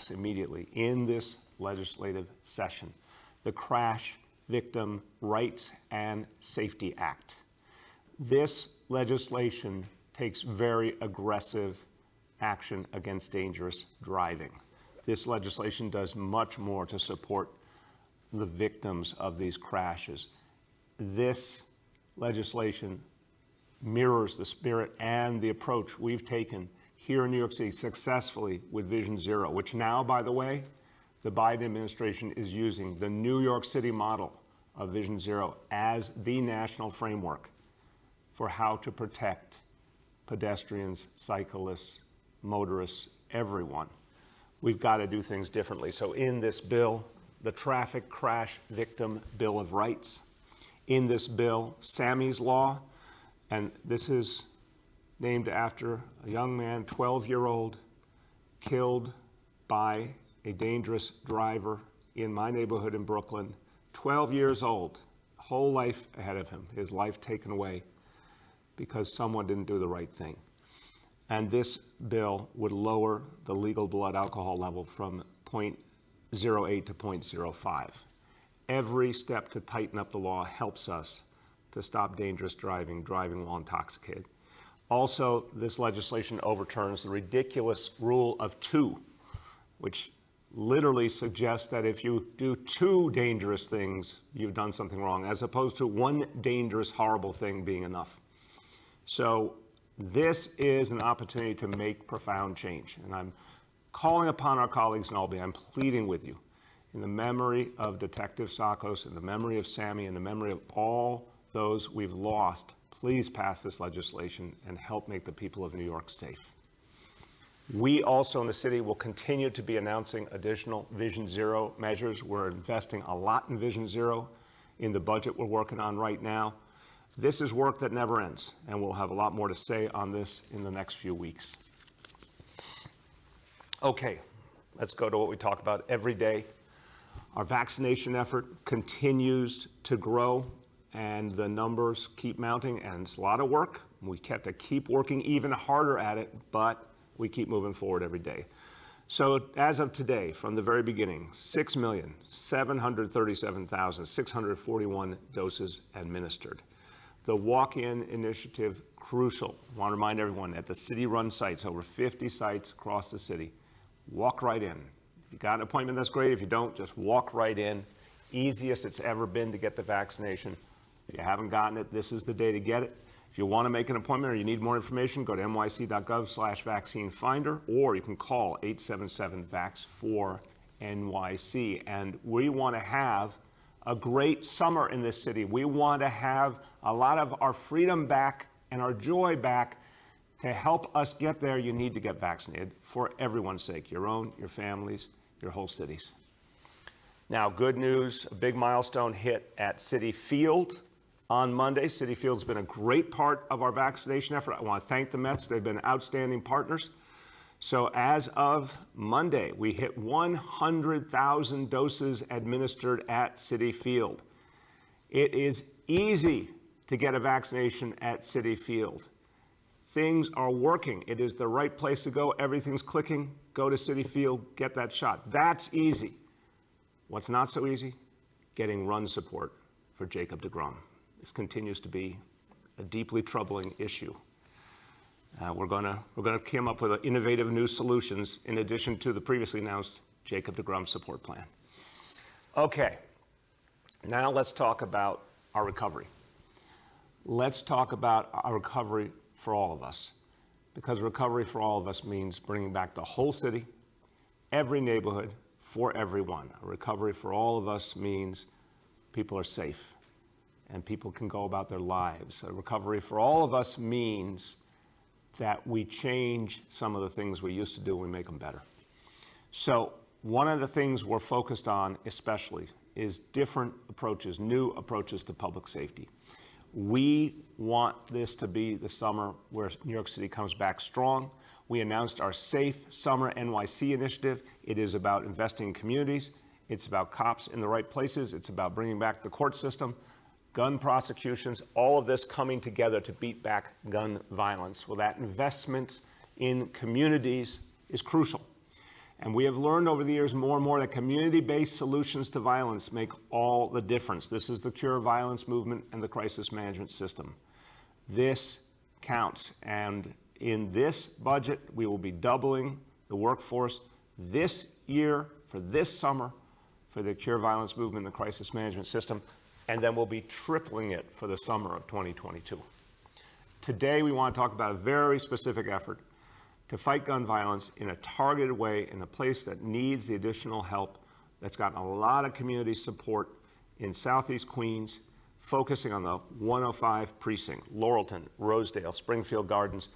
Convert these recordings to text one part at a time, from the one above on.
pass immediately in this legislative session the Crash Victim Rights and Safety Act. This legislation takes very aggressive action against dangerous driving. This legislation does much more to support the victims of these crashes. This legislation mirrors the spirit and the approach we've taken here in New York City successfully with Vision Zero, which now, by the way, the Biden administration is using the New York City model of Vision Zero as the national framework for how to protect pedestrians, cyclists, motorists, everyone. We've got to do things differently. So in this bill, the Traffic Crash Victim Bill of Rights, in this bill, Sammy's Law, and this is named after a young man, 12-year-old, killed by a dangerous driver in my neighborhood in Brooklyn, 12 years old, whole life ahead of him, his life taken away because someone didn't do the right thing. And this bill would lower the legal blood alcohol level from 0.08 to 0.05. Every step to tighten up the law helps us to stop dangerous driving while intoxicated. Also, this legislation overturns the ridiculous rule of two, which literally suggests that if you do two dangerous things, you've done something wrong, as opposed to one dangerous, horrible thing being enough. So this is an opportunity to make profound change. And I'm calling upon our colleagues in Albany, I'm pleading with you, in the memory of Detective Sakos, in the memory of Sammy, in the memory of all those we've lost, please pass this legislation and help make the people of New York safe. We also in the city will continue to be announcing additional Vision Zero measures. We're investing a lot in Vision Zero in the budget we're working on right now. This is work that never ends, and we'll have a lot more to say on this in the next few weeks. Okay, let's go to what we talk about every day. Our vaccination effort continues to grow, and the numbers keep mounting, and it's a lot of work. We have to keep working even harder at it, but we keep moving forward every day. So as of today, from the very beginning, 6,737,641 doses administered. The walk-in initiative, crucial. I want to remind everyone, at the city-run sites, over 50 sites across the city, walk right in. If you got an appointment, that's great. If you don't, just walk right in. Easiest it's ever been to get the vaccination. If you haven't gotten it, this is the day to get it. If you want to make an appointment or you need more information, go to nyc.gov/vaccine finder, or you can call 877-VAX4-NYC. And we want to have a great summer in this city. We want to have a lot of our freedom back and our joy back. To help us get there, you need to get vaccinated for everyone's sake, your own, your families, your whole cities. Now, good news, a big milestone hit at Citi Field on Monday. Citi Field's been a great part of our vaccination effort. I want to thank the Mets. They've been outstanding partners. So as of Monday, we hit 100,000 doses administered at Citi Field. It is easy to get a vaccination at Citi Field. Things are working. It is the right place to go. Everything's clicking. Go to Citi Field, get that shot. That's easy. What's not so easy? Getting run support for Jacob deGrom. This continues to be a deeply troubling issue. We're going to come up with innovative new solutions in addition to the previously announced Jacob deGrom support plan. Okay, now let's talk about our recovery. Let's talk about our recovery for all of us, because recovery for all of us means bringing back the whole city, every neighborhood, for everyone. A recovery for all of us means people are safe and people can go about their lives. A recovery for all of us means that we change some of the things we used to do and we make them better. So one of the things we're focused on especially is different approaches, new approaches to public safety. We want this to be the summer where New York City comes back strong. We announced our Safe Summer NYC initiative. It is about investing in communities. It's about cops in the right places. It's about bringing back the court system, gun prosecutions, all of this coming together to beat back gun violence. Well, that investment in communities is crucial. And we have learned over the years more and more that community-based solutions to violence make all the difference. This is the Cure Violence movement and the crisis management system. This counts. And in this budget, we will be doubling the workforce this year for this summer for the Cure Violence movement and the crisis management system, and then we'll be tripling it for the summer of 2022. Today, we want to talk about a very specific effort to fight gun violence in a targeted way in a place that needs the additional help, that's gotten a lot of community support in Southeast Queens, focusing on the 105 precinct, Laurelton, Rosedale, Springfield Gardens,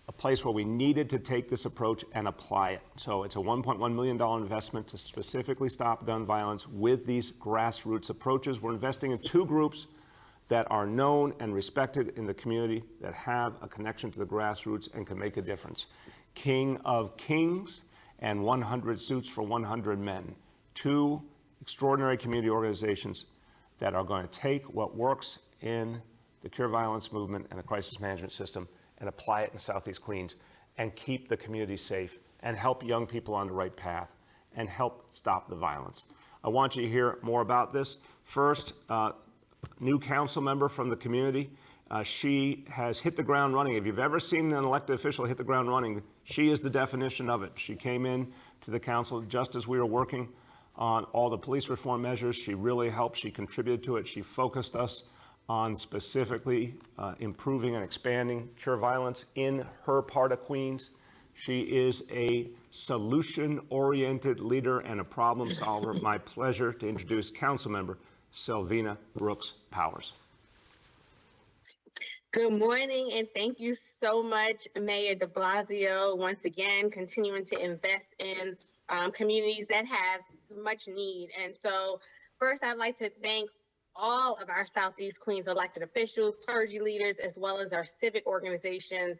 a place where we needed to take this approach and apply it. So it's a $1.1 million investment to specifically stop gun violence with these grassroots approaches. We're investing in two groups that are known and respected in the community, that have a connection to the grassroots and can make a difference. King of Kings and 100 Suits for 100 Men, two extraordinary community organizations that are going to take what works in the Cure Violence movement and the crisis management system and apply it in Southeast Queens and keep the community safe and help young people on the right path and help stop the violence. I want you to hear more about this. First, new council member from the community. She has hit the ground running. If you've ever seen an elected official hit the ground running, she is the definition of it. She came in to the council just as we were working on all the police reform measures. She really helped. She contributed to it. She focused us on specifically improving and expanding Cure Violence in her part of Queens. She is a solution-oriented leader and a problem solver. My pleasure to introduce Councilmember Salvina Brooks Powers. Good morning, and thank you so much, Mayor de Blasio, once again, continuing to invest in communities that have much need. And so first, I'd like to thank all of our Southeast Queens elected officials, clergy leaders, as well as our civic organizations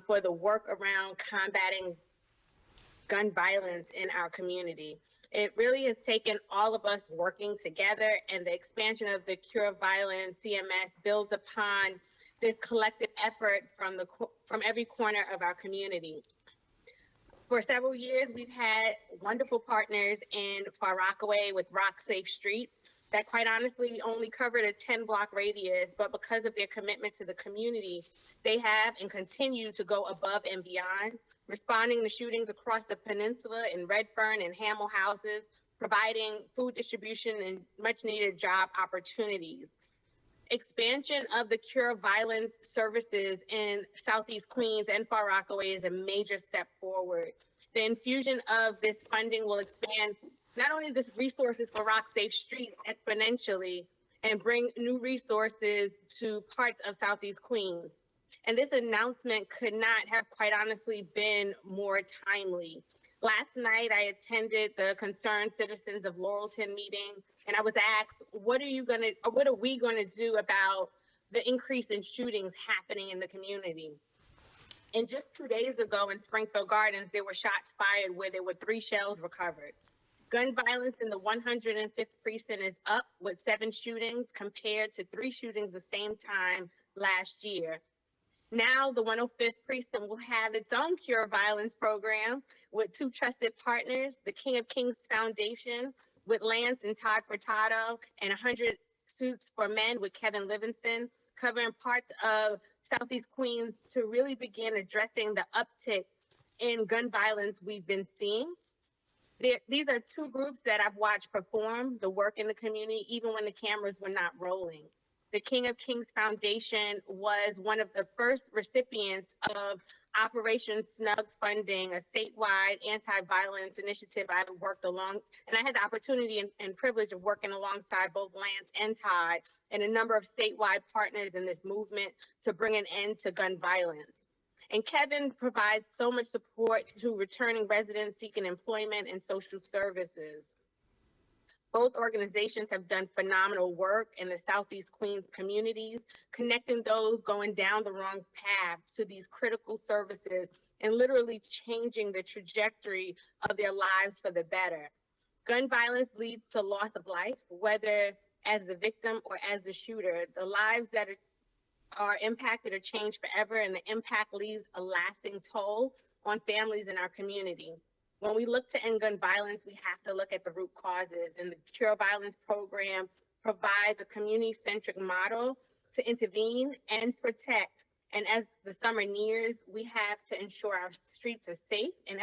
for the work around combating gun violence in our community. It really has taken all of us working together, and the expansion of the Cure Violence CMS builds upon this collective effort from every corner of our community. For several years, we've had wonderful partners in Far Rockaway with Rock Safe Streets that, quite honestly, only covered a 10-block radius, but because of their commitment to the community, they have and continue to go above and beyond, responding to shootings across the peninsula in Redfern and Hamel houses, providing food distribution and much-needed job opportunities. Expansion of the Cure Violence services in Southeast Queens and Far Rockaway is a major step forward. The infusion of this funding will expand not only the resources for Rock Safe Streets exponentially and bring new resources to parts of Southeast Queens. And this announcement could not have, quite honestly, been more timely. Last night, I attended the Concerned Citizens of Laurelton meeting, and I was asked, what are we gonna do about the increase in shootings happening in the community? And just 2 days ago in Springfield Gardens, there were shots fired where there were 3 shells recovered. Gun violence in the 105th precinct is up with 7 shootings compared to 3 shootings the same time last year. Now the 105th precinct will have its own Cure Violence program with 2 trusted partners, the King of Kings Foundation with Lance and Todd Furtado, and 100 Suits for Men with Kevin Livingston, covering parts of Southeast Queens to really begin addressing the uptick in gun violence we've been seeing. These are 2 groups that I've watched perform the work in the community, even when the cameras were not rolling. The King of Kings Foundation was one of the first recipients of Operation Snug funding, a statewide anti-violence initiative I worked along, and I had the opportunity and privilege of working alongside both Lance and Todd and a number of statewide partners in this movement to bring an end to gun violence. And Kevin provides so much support to returning residents seeking employment and social services. Both organizations have done phenomenal work in the Southeast Queens communities, connecting those going down the wrong path to these critical services and literally changing the trajectory of their lives for the better. Gun violence leads to loss of life, whether as the victim or as the shooter. The lives that are impacted or changed forever, and the impact leaves a lasting toll on families in our community. when we look to end gun violence, we have to look at the root causes, and the Cure Violence program provides a community-centric model to intervene and protect. And as the summer nears, we have to ensure our streets are safe and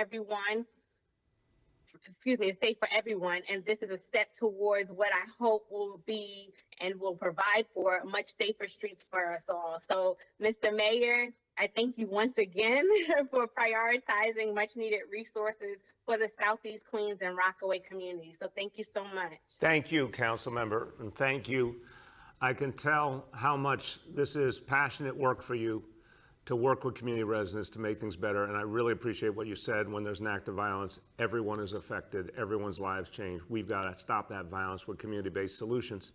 is safe for everyone. And this is a step towards what I hope will be and will provide for much safer streets for us all. So, Mr. Mayor, I thank you once again for prioritizing much needed resources for the Southeast Queens and Rockaway communities. So thank you so much. Thank you, Council Member, and thank you. I can tell how much this is passionate work for you to work with community residents to make things better. And I really appreciate what you said. When there's an act of violence, everyone is affected, everyone's lives change. We've got to stop that violence with community-based solutions.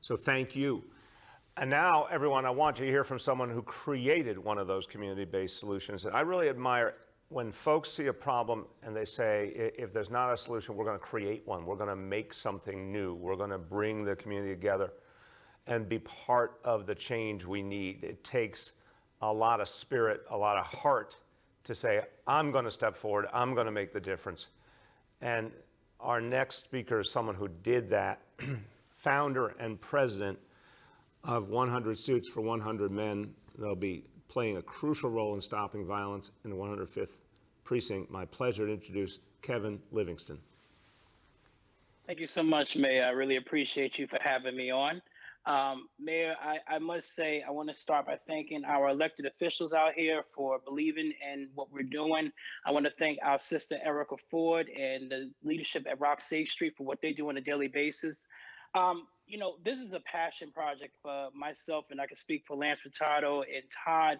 So thank you. And now, everyone, I want you to hear from someone who created one of those community-based solutions. And I really admire when folks see a problem and they say, if there's not a solution, we're going to create one. We're going to make something new. We're going to bring the community together and be part of the change we need. It takes a lot of spirit, a lot of heart to say, I'm going to step forward. I'm going to make the difference. And our next speaker is someone who did that, founder and president of 100 Suits for 100 Men. They'll be playing a crucial role in stopping violence in the 105th Precinct. My pleasure to introduce Kevin Livingston. Thank you so much, Mayor. I really appreciate you for having me on. Mayor, I must say, I want to start by thanking our elected officials out here for believing in what we're doing. I want to thank our sister Erica Ford and the leadership at Rock Safe Street for what they do on a daily basis. You know, this is a passion project for myself, and I can speak for Lance Furtado and Todd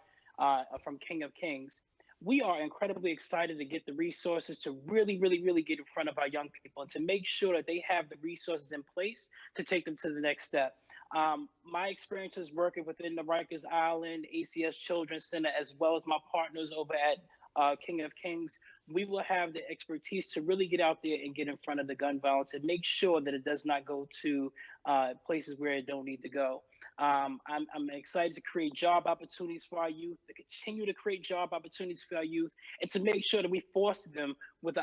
from King of Kings. We are incredibly excited to get the resources to really get in front of our young people and to make sure that they have the resources in place to take them to the next step. My experiences working within the Rikers Island ACS Children's Center, as well as my partners over at King of Kings, we will have the expertise to really get out there and get in front of the gun violence and make sure that it does not go to places where it don't need to go. I'm excited to create job opportunities for our youth, to continue to create job opportunities for our youth, and to make sure that we foster them with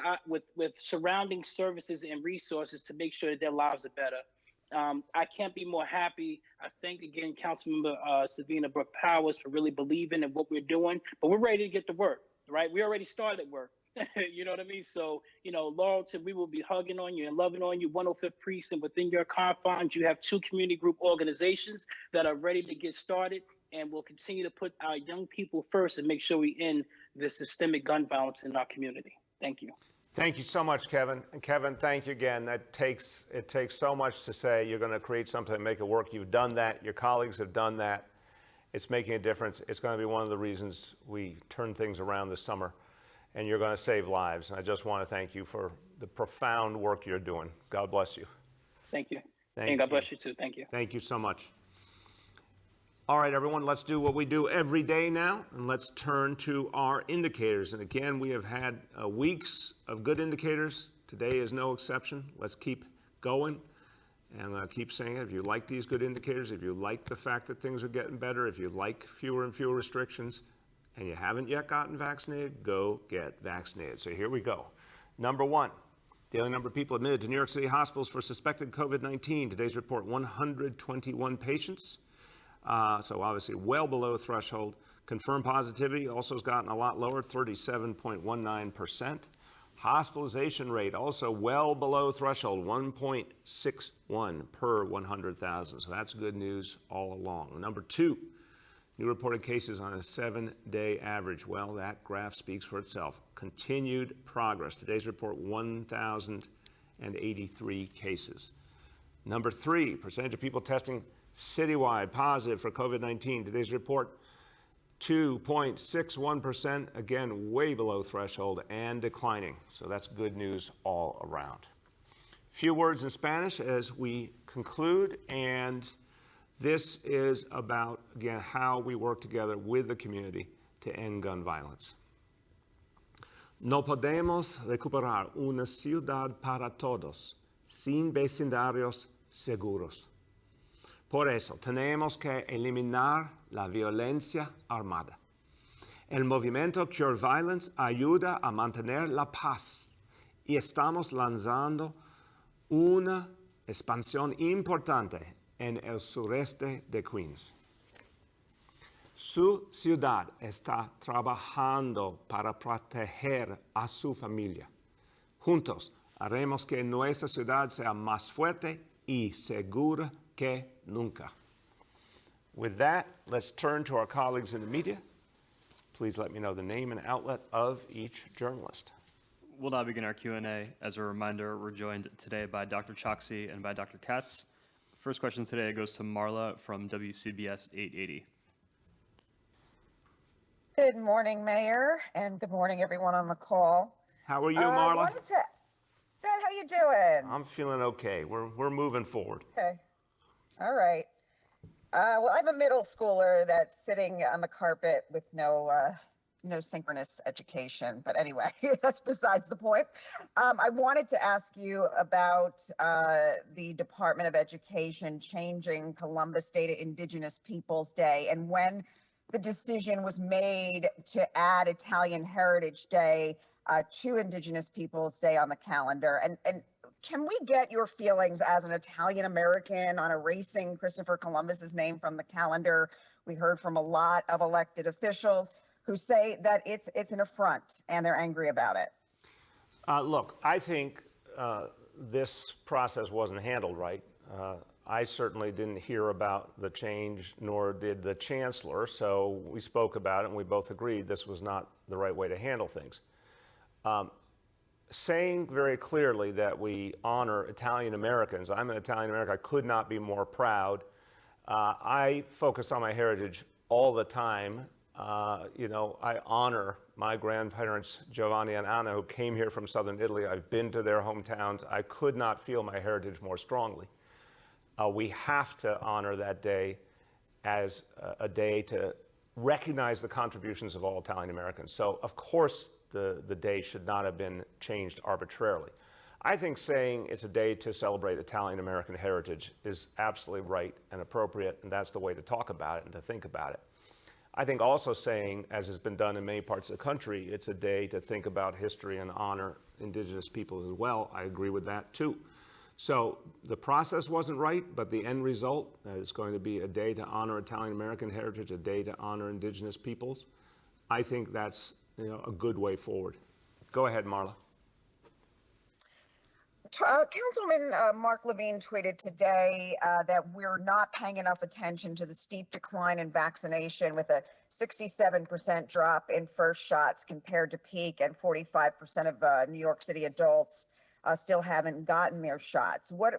surrounding services and resources to make sure that their lives are better. I can't be more happy. I thank again Councilmember Salvina Brooke Powers for really believing in what we're doing, but we're ready to get to work, right? We already started work. You know what I mean? So, you know, Laurelton, we will be hugging on you and loving on you. 105th Precinct, within your confines, you have 2 community group organizations that are ready to get started, and we'll continue to put our young people first and make sure we end the systemic gun violence in our community. Thank you. Thank you so much, Kevin. And Kevin, thank you again. It takes so much to say you're going to create something and make it work. You've done that. Your colleagues have done that. It's making a difference. It's going to be one of the reasons we turn things around this summer, and you're going to save lives. And I just want to thank you for the profound work you're doing. God bless you. Thank you. And God bless you too. Thank you. Thank you so much. All right, everyone, let's do what we do every day now, and let's turn to our indicators. And again, we have had weeks of good indicators. Today is no exception. Let's keep going. And I'm going to keep saying it. If you like these good indicators, if you like the fact that things are getting better, if you like fewer and fewer restrictions, and you haven't yet gotten vaccinated, go get vaccinated. So here we go. Number 1, daily number of people admitted to New York City hospitals for suspected COVID-19. Today's report, 121 patients. So obviously well below threshold. Confirmed positivity also has gotten a lot lower, 37.19%. Hospitalization rate also well below threshold, 1.61 per 100,000. So that's good news all along. Number 2, new reported cases on a 7-day average. Well, that graph speaks for itself. Continued progress. Today's report, 1,083 cases. Number 3, percentage of people testing citywide positive for COVID-19. Today's report, 2.61%, again, way below threshold and declining. So that's good news all around. Few words in Spanish as we conclude, and this is about, again, how we work together with the community to end gun violence. No podemos recuperar una ciudad para todos sin vecindarios seguros. Por eso tenemos que eliminar la violencia armada. El movimiento Cure Violence ayuda a mantener la paz y estamos lanzando una expansión importante en el sureste de Queens. Su ciudad está trabajando para proteger a su familia. Juntos haremos que nuestra ciudad sea más fuerte y segura que nunca. With that, let's turn to our colleagues in the media. Please let me know the name and outlet of each journalist. We'll now begin our Q&A. As a reminder, we're joined today by Dr. Choksi and by Dr. Katz. First question today goes to Marla from WCBS 880. Good morning, Mayor, and good morning, everyone on the call. How are you, Marla? Good. How you doing? I'm feeling okay. We're moving forward. Okay. All right. Well, I'm a middle schooler that's sitting on the carpet with no synchronous education. But anyway, that's besides the point. I wanted to ask you about the Department of Education changing Columbus Day to Indigenous Peoples Day, and when the decision was made to add Italian Heritage Day to Indigenous Peoples Day on the calendar. And can we get your feelings as an Italian American on erasing Christopher Columbus's name from the calendar? We heard from a lot of elected officials who say that it's an affront and they're angry about it. Look, I think this process wasn't handled right. I certainly didn't hear about the change, nor did the chancellor, so we spoke about it and we both agreed this was not the right way to handle things. Saying very clearly that we honor Italian Americans, I'm an Italian American, I could not be more proud. I focus on my heritage all the time. I honor my grandparents, Giovanni and Anna, who came here from southern Italy. I've been to their hometowns. I could not feel my heritage more strongly. We have to honor that day as a day to recognize the contributions of all Italian Americans. So, of course, the day should not have been changed arbitrarily. I think saying it's a day to celebrate Italian American heritage is absolutely right and appropriate, and that's the way to talk about it and to think about it. I think also saying, as has been done in many parts of the country, it's a day to think about history and honor Indigenous people as well. I agree with that too. So the process wasn't right, but the end result is going to be a day to honor Italian American heritage, a day to honor Indigenous peoples. I think that's a good way forward. Go ahead, Marla. Councilman Mark Levine tweeted today that we're not paying enough attention to the steep decline in vaccination, with a 67% drop in first shots compared to peak, and 45% of New York City adults still haven't gotten their shots. What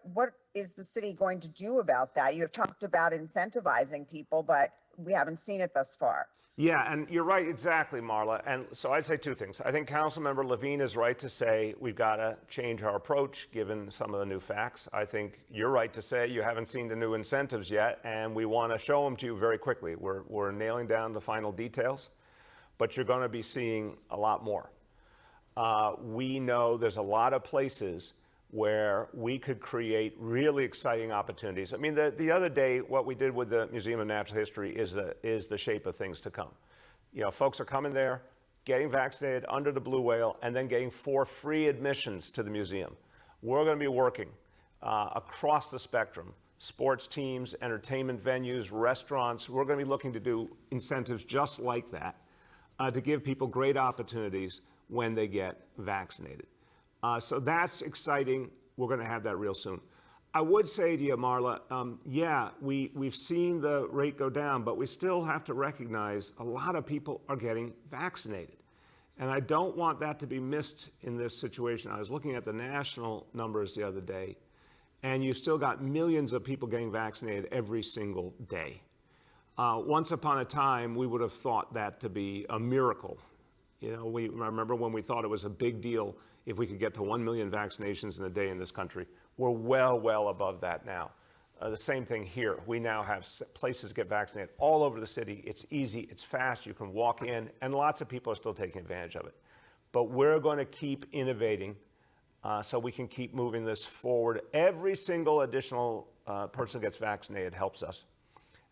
is the city going to do about that? You have talked about incentivizing people, but we haven't seen it thus far. Yeah, and you're right, exactly, Marla. And so I'd say two things. I think Councilmember Levine is right to say we've got to change our approach given some of the new facts. I think you're right to say you haven't seen the new incentives yet, and we want to show them to you very quickly. We're nailing down the final details, but you're going to be seeing a lot more. We know there's a lot of places where we could create really exciting opportunities. I mean, the other day, what we did with the Museum of Natural History is the shape of things to come. Folks are coming there, getting vaccinated under the blue whale, and then getting 4 free admissions to the museum. We're going to be working across the spectrum, sports teams, entertainment venues, restaurants. We're going to be looking to do incentives just like that to give people great opportunities when they get vaccinated. So that's exciting. We're going to have that real soon. I would say to you, Marla, we've seen the rate go down, but we still have to recognize a lot of people are getting vaccinated. And I don't want that to be missed in this situation. I was looking at the national numbers the other day, and you still got millions of people getting vaccinated every single day. Once upon a time, we would have thought that to be a miracle. I remember when we thought it was a big deal if we could get to 1 million vaccinations in a day in this country. We're well above that now. The same thing here. We now have places to get vaccinated all over the city. It's easy, it's fast, you can walk in, and lots of people are still taking advantage of it. But we're going to keep innovating so we can keep moving this forward. Every single additional person who gets vaccinated helps us.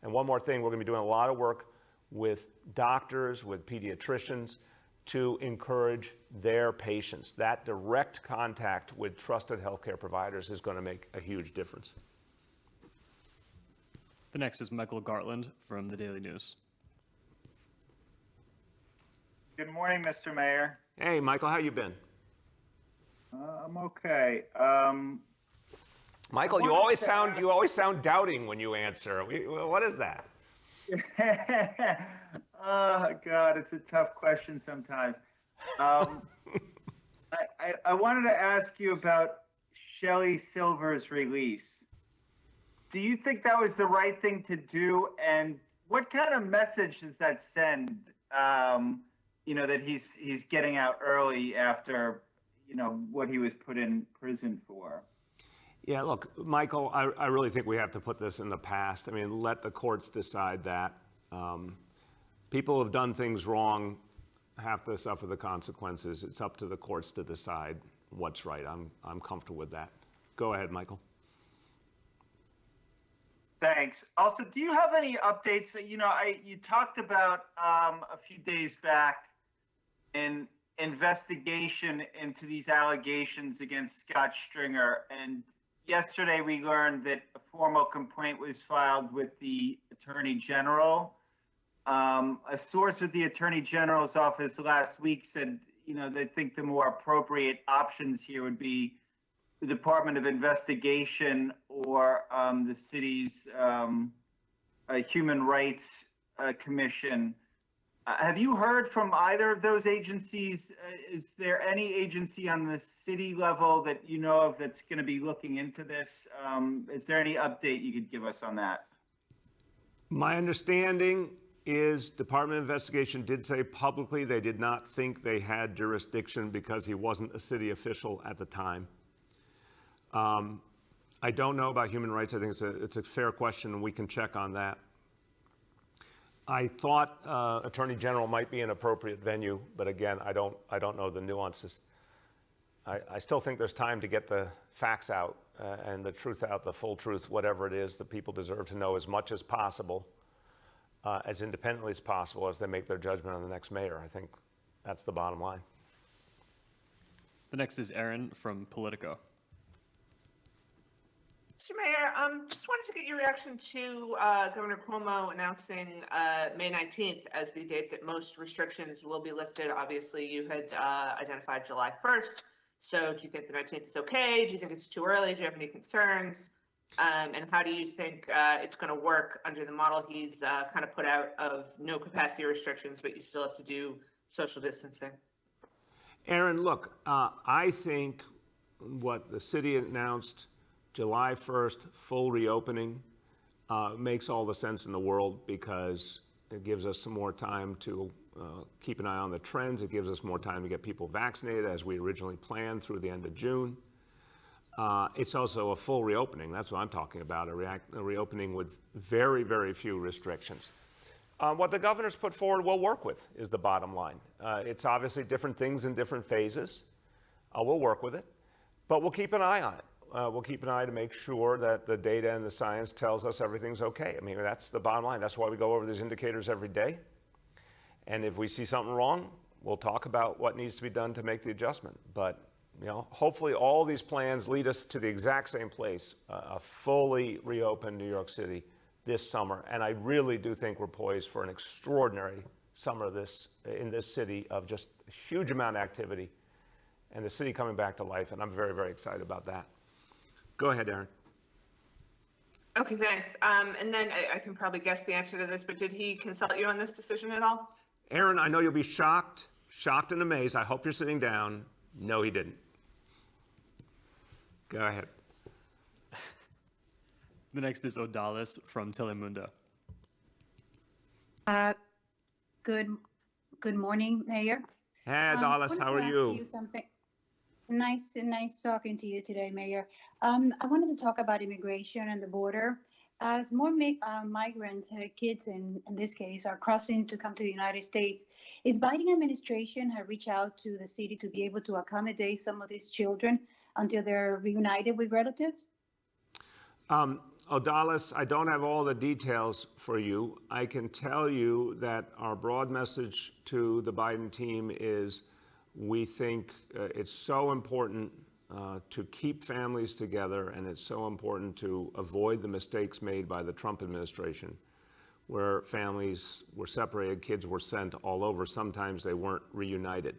And one more thing, we're going to be doing a lot of work with doctors, with pediatricians, to encourage their patients. That direct contact with trusted healthcare providers is going to make a huge difference. The next is Michael Garland from the Daily News. Good morning, Mr. Mayor. Hey, Michael, how you been? I'm okay. Michael, you always sound doubting when you answer. What is that? Oh, God, it's a tough question sometimes. I wanted to ask you about Shelley Silver's release. Do you think that was the right thing to do? And what kind of message does that send, that he's getting out early after, what he was put in prison for? Yeah, look, Michael, I really think we have to put this in the past. I mean, let the courts decide that. People who have done things wrong have to suffer the consequences. It's up to the courts to decide what's right. I'm comfortable with that. Go ahead, Michael. Thanks. Also, do you have any updates? You talked about a few days back an investigation into these allegations against Scott Stringer, and yesterday we learned that a formal complaint was filed with the Attorney General. A source with the Attorney General's office last week said, they think the more appropriate options here would be the Department of Investigation or the city's Human Rights Commission. Have you heard from either of those agencies? Is there any agency on the city level that you know of that's going to be looking into this? Is there any update you could give us on that? My understanding is Department of Investigation did say publicly they did not think they had jurisdiction because he wasn't a city official at the time. I don't know about human rights. I think it's a fair question, and we can check on that. I thought Attorney General might be an appropriate venue, but again, I don't know the nuances. I still think there's time to get the facts out and the truth out, the full truth, whatever it is. The people deserve to know as much as possible, as independently as possible, as they make their judgment on the next mayor. I think that's the bottom line. The next is Aaron from Politico. Mr. Mayor, just wanted to get your reaction to Governor Cuomo announcing May 19th as the date that most restrictions will be lifted. Obviously, you had identified July 1st. So do you think the 19th is okay? Do you think it's too early? Do you have any concerns? And how do you think it's going to work under the model he's kind of put out of no capacity restrictions, but you still have to do social distancing? Aaron, look, I think what the city announced, July 1st, full reopening, makes all the sense in the world because it gives us some more time to keep an eye on the trends. It gives us more time to get people vaccinated as we originally planned through the end of June. It's also a full reopening. That's what I'm talking about, a reopening with very, very few restrictions. What the governor's put forward we'll work with is the bottom line. It's obviously different things in different phases. We'll work with it, but we'll keep an eye on it. We'll keep an eye to make sure that the data and the science tells us everything's okay. I mean, that's the bottom line. That's why we go over these indicators every day. And if we see something wrong, we'll talk about what needs to be done to make the adjustment. But, hopefully all these plans lead us to the exact same place, a fully reopened New York City this summer. And I really do think we're poised for an extraordinary summer in this city of just a huge amount of activity and the city coming back to life. And I'm very, very excited about that. Go ahead, Aaron. Okay, thanks. And then I can probably guess the answer to this, but did he consult you on this decision at all? Aaron, I know you'll be shocked and amazed. I hope you're sitting down. No, he didn't. Go ahead. The next is Odalis from Telemundo. Good morning, Mayor. Hey, Odalis, how are you? Nice talking to you today, Mayor. I wanted to talk about immigration and the border. As more migrants, kids in this case, are crossing to come to the United States, is Biden administration have reached out to the city to be able to accommodate some of these children until they're reunited with relatives? Odalis, I don't have all the details for you. I can tell you that our broad message to the Biden team is we think it's so important to keep families together, and it's so important to avoid the mistakes made by the Trump administration, where families were separated, kids were sent all over. Sometimes they weren't reunited.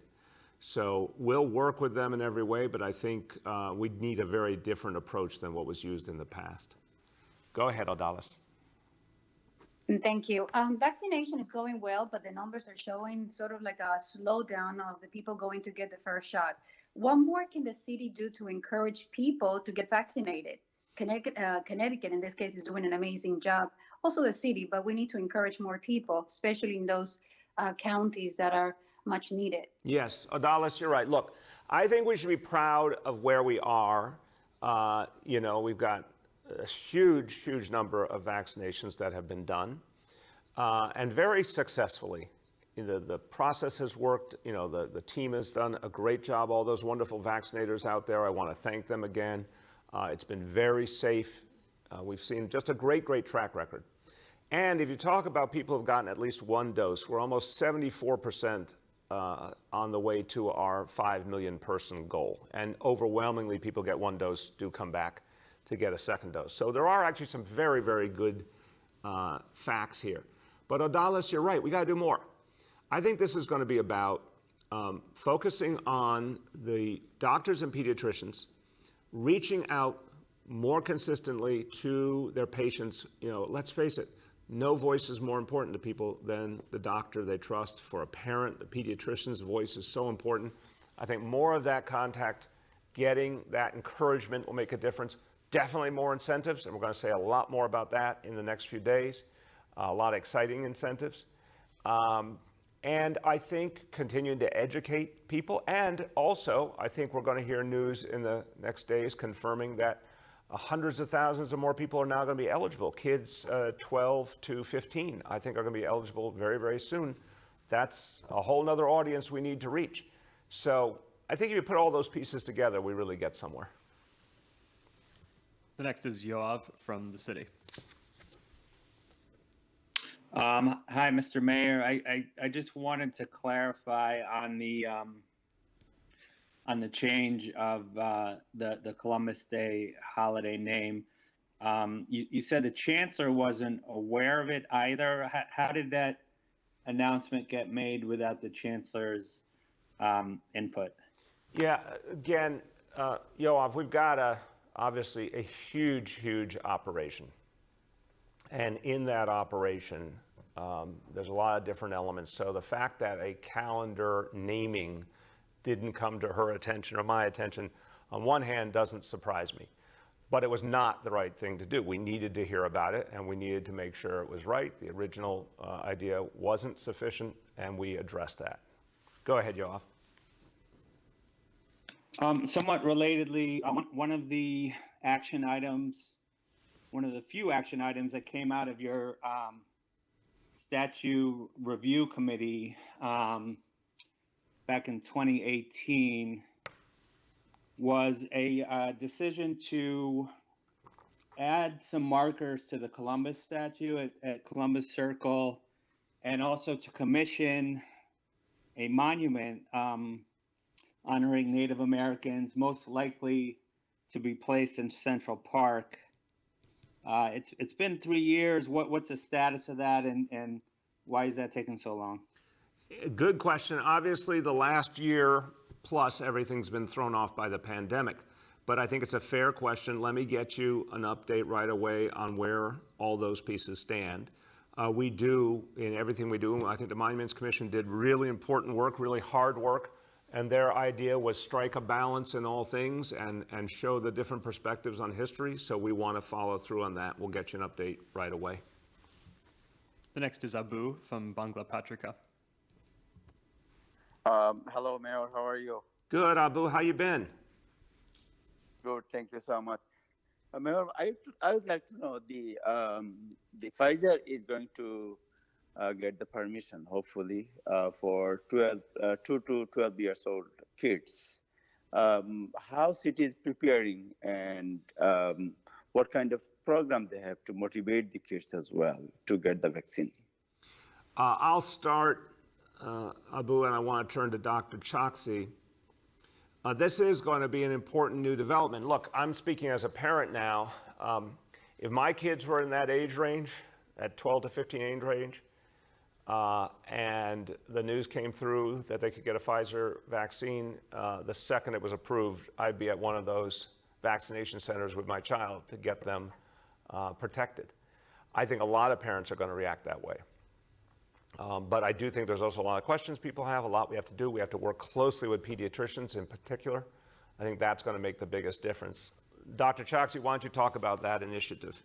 So we'll work with them in every way, but I think we need a very different approach than what was used in the past. Go ahead, Odalis. Thank you. Vaccination is going well, but the numbers are showing sort of like a slowdown of the people going to get the first shot. What more can the city do to encourage people to get vaccinated? Connecticut, in this case, is doing an amazing job. Also the city, but we need to encourage more people, especially in those counties that are much needed. Yes, Odalis, you're right. Look, I think we should be proud of where we are. We've got a huge number of vaccinations that have been done, and very successfully. The process has worked. The team has done a great job. All those wonderful vaccinators out there, I want to thank them again. It's been very safe. We've seen just a great track record. And if you talk about people who've gotten at least one dose, we're almost 74% on the way to our 5 million person goal. And overwhelmingly, people get one dose, do come back to get a second dose. So there are actually some very good facts here. But Odalis, you're right, we gotta do more. I think this is gonna be about focusing on the doctors and pediatricians, reaching out more consistently to their patients. Let's face it, no voice is more important to people than the doctor they trust. For a parent, the pediatrician's voice is so important. I think more of that contact, getting that encouragement will make a difference. Definitely more incentives, and we're going to say a lot more about that in the next few days. A lot of exciting incentives. And I think continuing to educate people. And also, I think we're going to hear news in the next days confirming that hundreds of thousands of more people are now going to be eligible. Kids 12 to 15, I think, are going to be eligible very soon. That's a whole nother audience we need to reach. So I think if you put all those pieces together, we really get somewhere. The next is Yoav from the city. Hi, Mr. Mayor. I just wanted to clarify on the change of the Columbus Day holiday name. You said the chancellor wasn't aware of it either. How did that announcement get made without the chancellor's input? Yeah, again, Yoav, we've got obviously a huge operation. And in that operation, there's a lot of different elements. So the fact that a calendar naming didn't come to her attention or my attention, on one hand, doesn't surprise me. But it was not the right thing to do. We needed to hear about it, and we needed to make sure it was right. The original idea wasn't sufficient, and we addressed that. Go ahead, Yoav. Somewhat relatedly, one of the few action items that came out of your statute review committee back in 2018 was a decision to add some markers to the Columbus statue at Columbus Circle, and also to commission a monument honoring Native Americans, most likely to be placed in Central Park. It's been 3 years. What's the status of that, and why is that taking so long? Good question. Obviously, the last year plus everything's been thrown off by the pandemic, but I think it's a fair question. Let me get you an update right away on where all those pieces stand. We do, in everything we do, I think the Monuments Commission did really important work, really hard work, and their idea was strike a balance in all things and show the different perspectives on history. So we want to follow through on that. We'll get you an update right away. The next is Abu from Bangla Patrika. Hello, Mayor. How are you? Good, Abu. How you been? Good. Thank you so much. Mayor, I would like to know the Pfizer is going to get the permission, hopefully, for 2 to 12 years old kids. How city is preparing, and what kind of program they have to motivate the kids as well to get the vaccine. I'll start, Abu, and I want to turn to Dr. Choksi. This is going to be an important new development. Look, I'm speaking as a parent now. If my kids were in that age range, that 12 to 15 age range, and the news came through that they could get a Pfizer vaccine, the second it was approved, I'd be at one of those vaccination centers with my child to get them protected. I think a lot of parents are going to react that way. But I do think there's also a lot of questions people have, a lot we have to do. We have to work closely with pediatricians in particular. I think that's going to make the biggest difference. Dr. Choksi, why don't you talk about that initiative?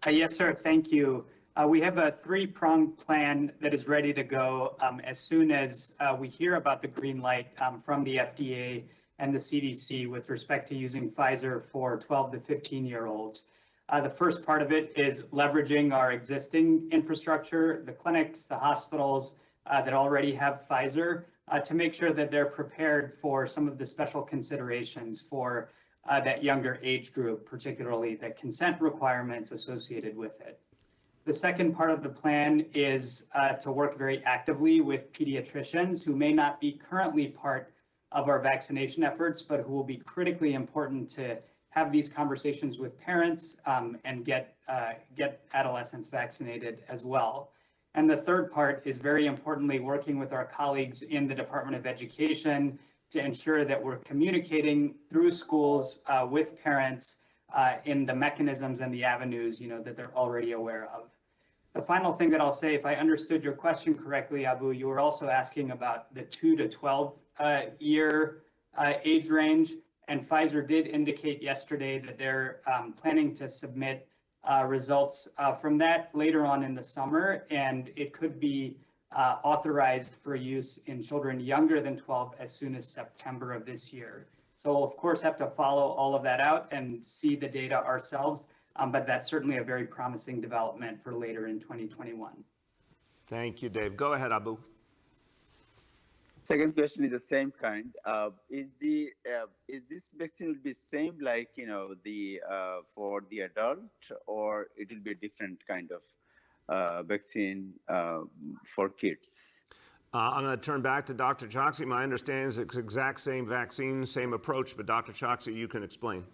Yes, sir. Thank you. We have a three-pronged plan that is ready to go as soon as we hear about the green light from the FDA and the CDC with respect to using Pfizer for 12 to 15-year-olds. The first part of it is leveraging our existing infrastructure, the clinics, the hospitals that already have Pfizer, to make sure that they're prepared for some of the special considerations for that younger age group, particularly the consent requirements associated with it. The second part of the plan is to work very actively with pediatricians who may not be currently part of our vaccination efforts, but who will be critically important to have these conversations with parents and get adolescents vaccinated as well. And the third part is very importantly working with our colleagues in the Department of Education to ensure that we're communicating through schools with parents in the mechanisms and the avenues, that they're already aware of. The final thing that I'll say, if I understood your question correctly, Abu, you were also asking about the 2 to 12 year age range. And Pfizer did indicate yesterday that they're planning to submit results from that later on in the summer, and it could be authorized for use in children younger than 12 as soon as September of this year. So we'll of course have to follow all of that out and see the data ourselves, but that's certainly a very promising development for later in 2021. Thank you, Dave. Go ahead, Abu. Second question is the same kind. Is this vaccine will be same like for the adult, or it will be a different kind of vaccine for kids? I'm going to turn back to Dr. Choksi. My understanding is it's the exact same vaccine, same approach, but Dr. Choksi, you can explain.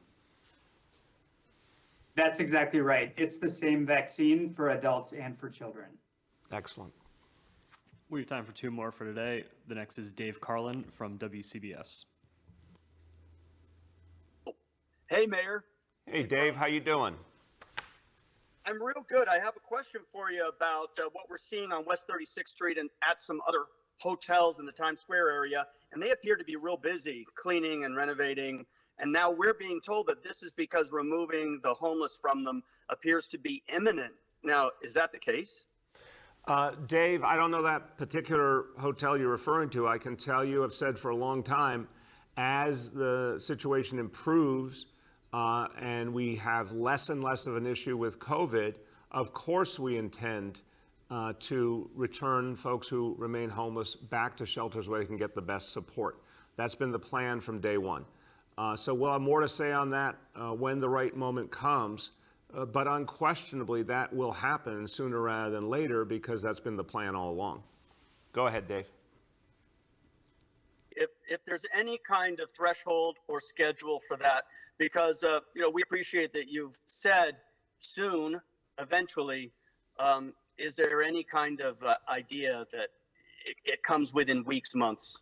That's exactly right. It's the same vaccine for adults and for children. Excellent. We have time for two more for today. The next is Dave Carlin from WCBS. Hey, Mayor. Hey, Dave, how you doing? I'm real good. I have a question for you about what we're seeing on West 36th Street and at some other hotels in the Times Square area, and they appear to be real busy cleaning and renovating. And now we're being told that this is because removing the homeless from them appears to be imminent. Now, is that the case? Dave, I don't know that particular hotel you're referring to. I can tell you, I've said for a long time, as the situation improves and we have less and less of an issue with COVID, of course we intend to return folks who remain homeless back to shelters where they can get the best support. That's been the plan from day one. So we'll have more to say on that when the right moment comes. But unquestionably, that will happen sooner rather than later because that's been the plan all along. Go ahead, Dave. If there's any kind of threshold or schedule for that, because we appreciate that you've said soon, eventually. Is there any kind of idea that it comes within weeks, months?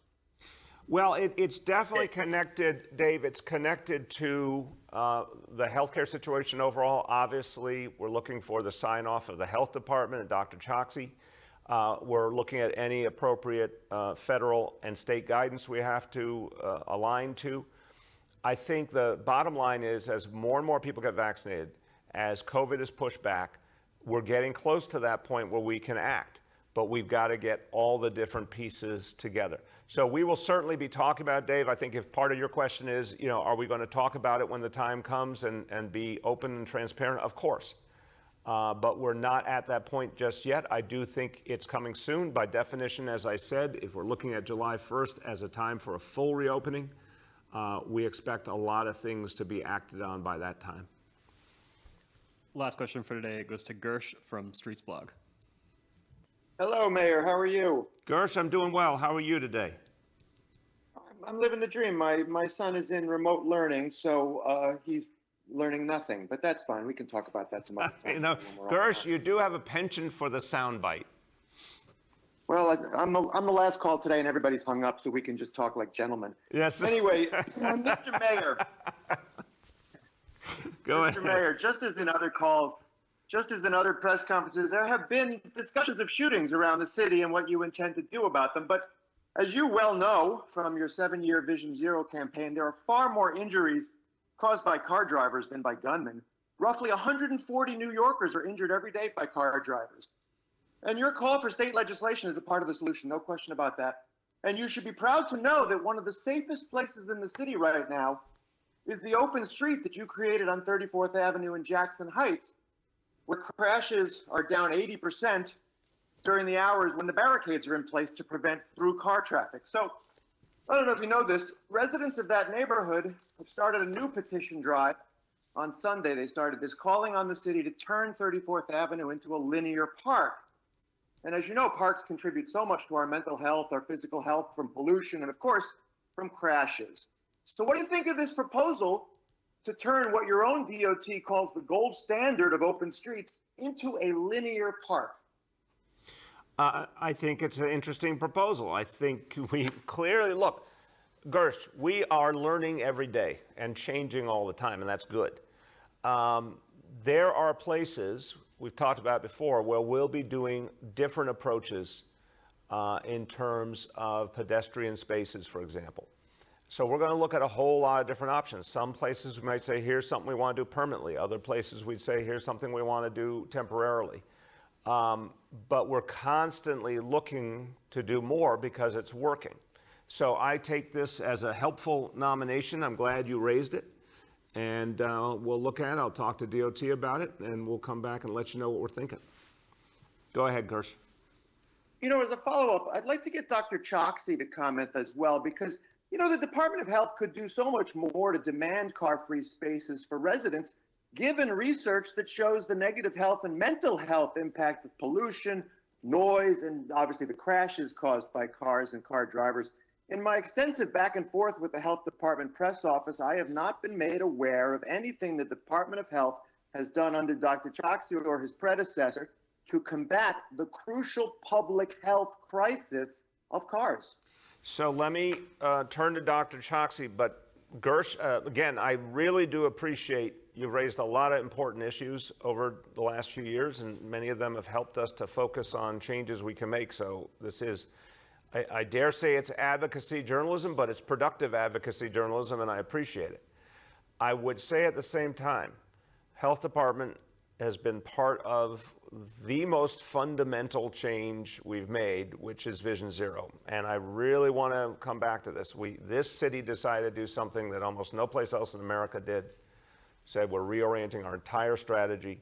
Well, it's definitely connected, Dave. It's connected to the healthcare situation overall. Obviously, we're looking for the sign off of the health department and Dr. Choksi. We're looking at any appropriate federal and state guidance we have to align to. I think the bottom line is, as more and more people get vaccinated, as COVID is pushed back, we're getting close to that point where we can act. But we've got to get all the different pieces together. So we will certainly be talking about it, Dave. I think if part of your question is, are we going to talk about it when the time comes and be open and transparent? Of course. But we're not at that point just yet. I do think it's coming soon. By definition, as I said, if we're looking at July 1st as a time for a full reopening, we expect a lot of things to be acted on by that time. Last question for today goes to Gersh from Streets Blog. Hello, Mayor. How are you? Gersh, I'm doing well. How are you today? I'm living the dream. My son is in remote learning, so he's learning nothing. But that's fine. We can talk about that some other time. You know, Gersh, you do have a penchant for the soundbite. Well, I'm the last call today, and everybody's hung up, so we can just talk like gentlemen. Yes. Anyway, Mr. Mayor. Go ahead. Mr. Mayor, just as in other calls, just as in other press conferences, there have been discussions of shootings around the city and what you intend to do about them. But as you well know from your 7-year Vision Zero campaign, there are far more injuries caused by car drivers than by gunmen. Roughly 140 New Yorkers are injured every day by car drivers. And your call for state legislation is a part of the solution, no question about that. And you should be proud to know that one of the safest places in the city right now is the open street that you created on 34th Avenue in Jackson Heights, where crashes are down 80% during the hours when the barricades are in place to prevent through car traffic. So, I don't know if you know this, residents of that neighborhood have started a new petition drive. On Sunday, they started this, calling on the city to turn 34th Avenue into a linear park. And as you know, parks contribute so much to our mental health, our physical health, from pollution, and of course, from crashes. So what do you think of this proposal to turn what your own DOT calls the gold standard of open streets into a linear park? I think it's an interesting proposal. I think we clearly, look, Gersh, we are learning every day and changing all the time, and that's good. There are places we've talked about before where we'll be doing different approaches in terms of pedestrian spaces, for example. So we're going to look at a whole lot of different options. Some places we might say, here's something we want to do permanently. Other places we'd say, here's something we want to do temporarily. But we're constantly looking to do more because it's working. So I take this as a helpful nomination. I'm glad you raised it. And we'll look at it. I'll talk to DOT about it, and we'll come back and let you know what we're thinking. Go ahead, Gersh. You know, as a follow-up, I'd like to get Dr. Choksi to comment as well, because, you know, the Department of Health could do so much more to demand car-free spaces for residents, given research that shows the negative health and mental health impact of pollution, noise, and obviously the crashes caused by cars and car drivers. In my extensive back and forth with the Health Department press office, I have not been made aware of anything the Department of Health has done under Dr. Choksi or his predecessor to combat the crucial public health crisis of cars. So let me turn to Dr. Choksi, but Gersh, again, I really do appreciate you've raised a lot of important issues over the last few years, and many of them have helped us to focus on changes we can make. So this is, I dare say it's advocacy journalism, but it's productive advocacy journalism, and I appreciate it. I would say at the same time, Health Department has been part of the most fundamental change we've made, which is Vision Zero. And I really want to come back to this. This city decided to do something that almost no place else in America did. Said we're reorienting our entire strategy,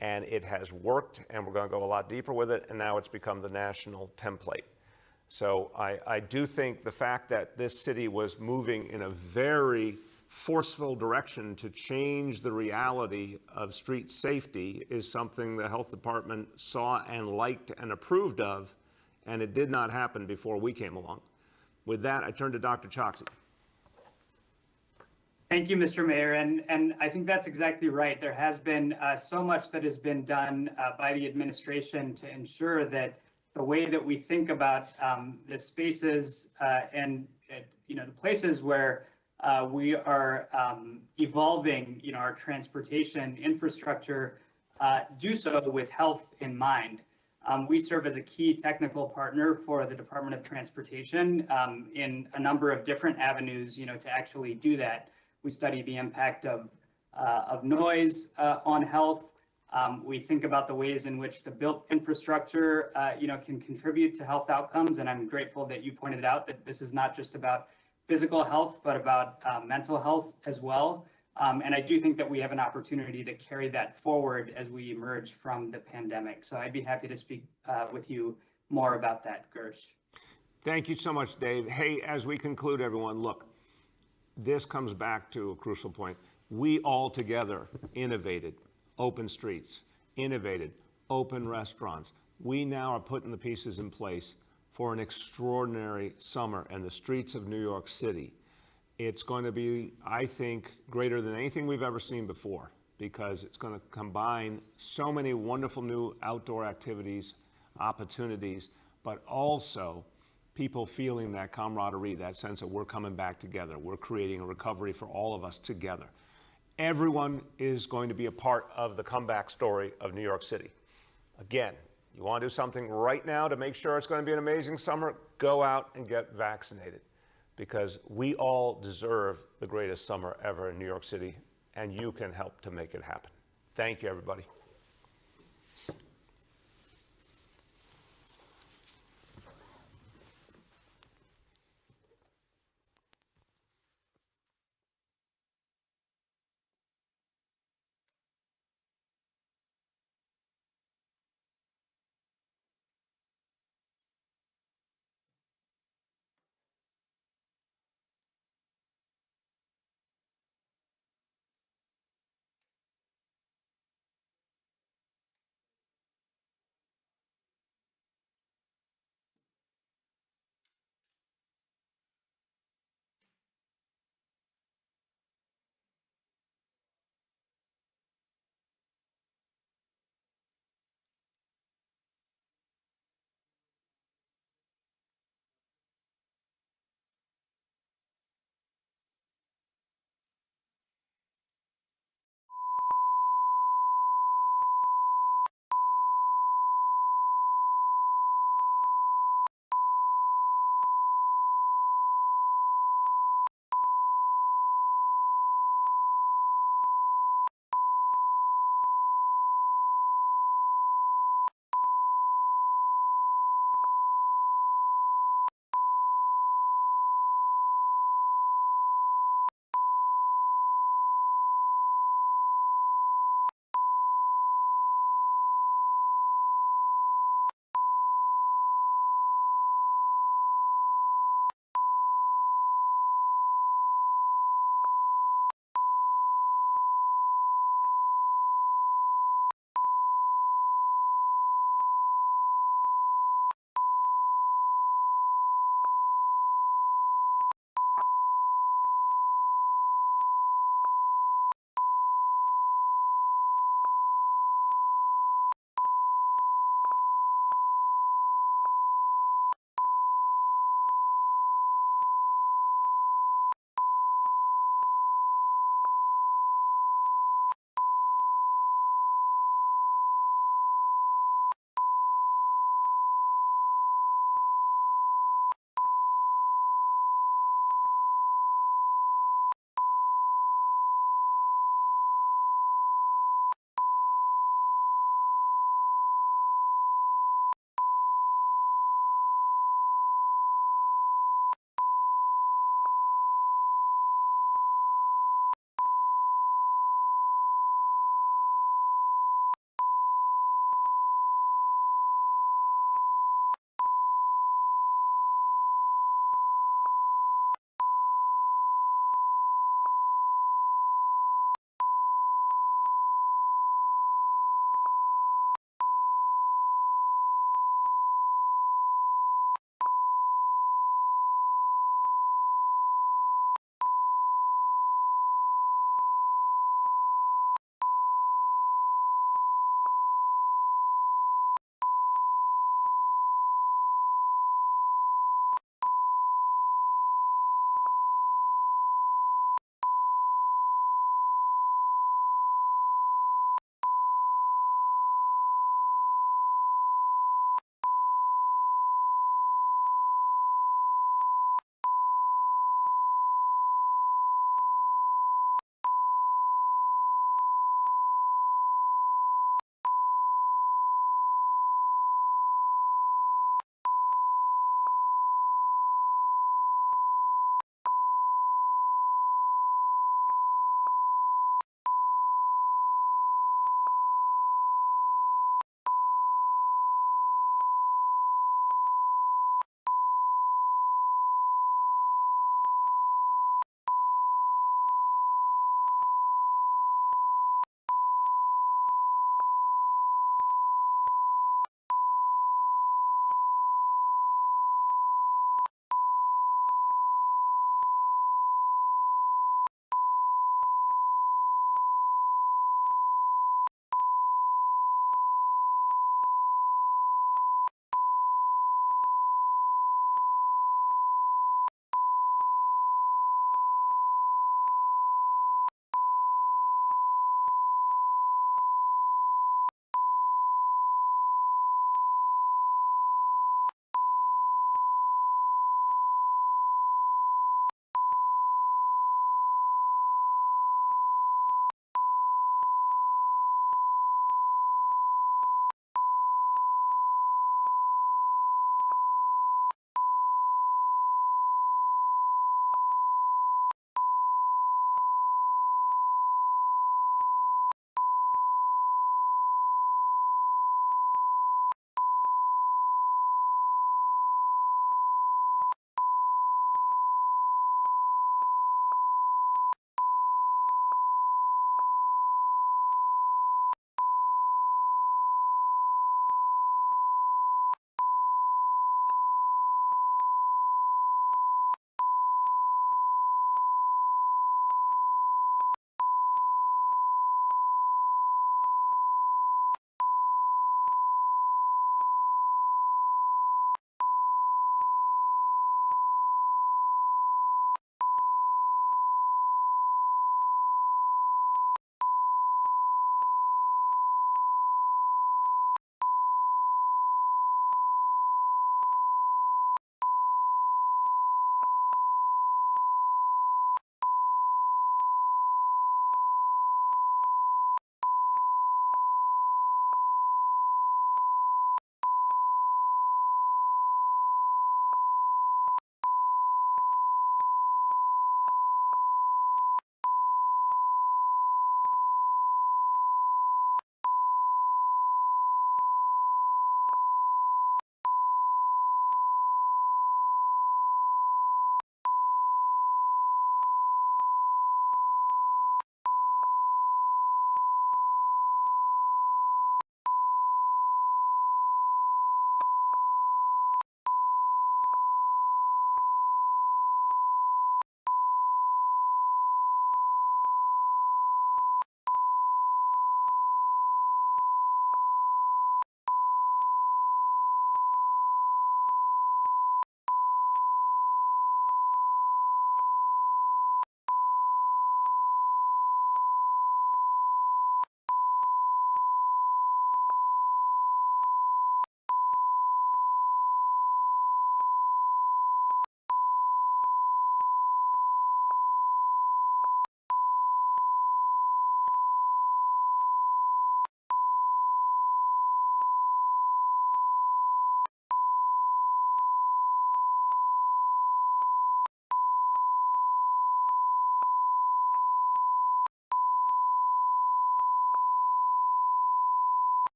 and it has worked, and we're going to go a lot deeper with it, and now it's become the national template. So I do think the fact that this city was moving in a very forceful direction to change the reality of street safety is something the Health Department saw and liked and approved of, and it did not happen before we came along. With that, I turn to Dr. Choksi. Thank you, Mr. Mayor, and I think that's exactly right. There has been so much that has been done by the administration to ensure that the way that we think about the spaces and the places where we are evolving, our transportation infrastructure, do so with health in mind. We serve as a key technical partner for the Department of Transportation in a number of different avenues, to actually do that. We study the impact of noise on health. We think about the ways in which the built infrastructure, can contribute to health outcomes. And I'm grateful that you pointed out that this is not just about physical health, but about mental health as well. And I do think that we have an opportunity to carry that forward as we emerge from the pandemic. So I'd be happy to speak with you more about that, Gersh. Thank you so much, Dave. Hey, as we conclude, everyone, look, this comes back to a crucial point. We all together innovated open streets, innovated open restaurants. We now are putting the pieces in place for an extraordinary summer in the streets of New York City. It's going to be, I think, greater than anything we've ever seen before, because it's going to combine so many wonderful new outdoor activities, opportunities, but also people feeling that camaraderie, that sense that we're coming back together. We're creating a recovery for all of us together. Everyone is going to be a part of the comeback story of New York City. Again, you want to do something right now to make sure it's going to be an amazing summer, go out and get vaccinated, because we all deserve the greatest summer ever in New York City, and you can help to make it happen. Thank you, everybody.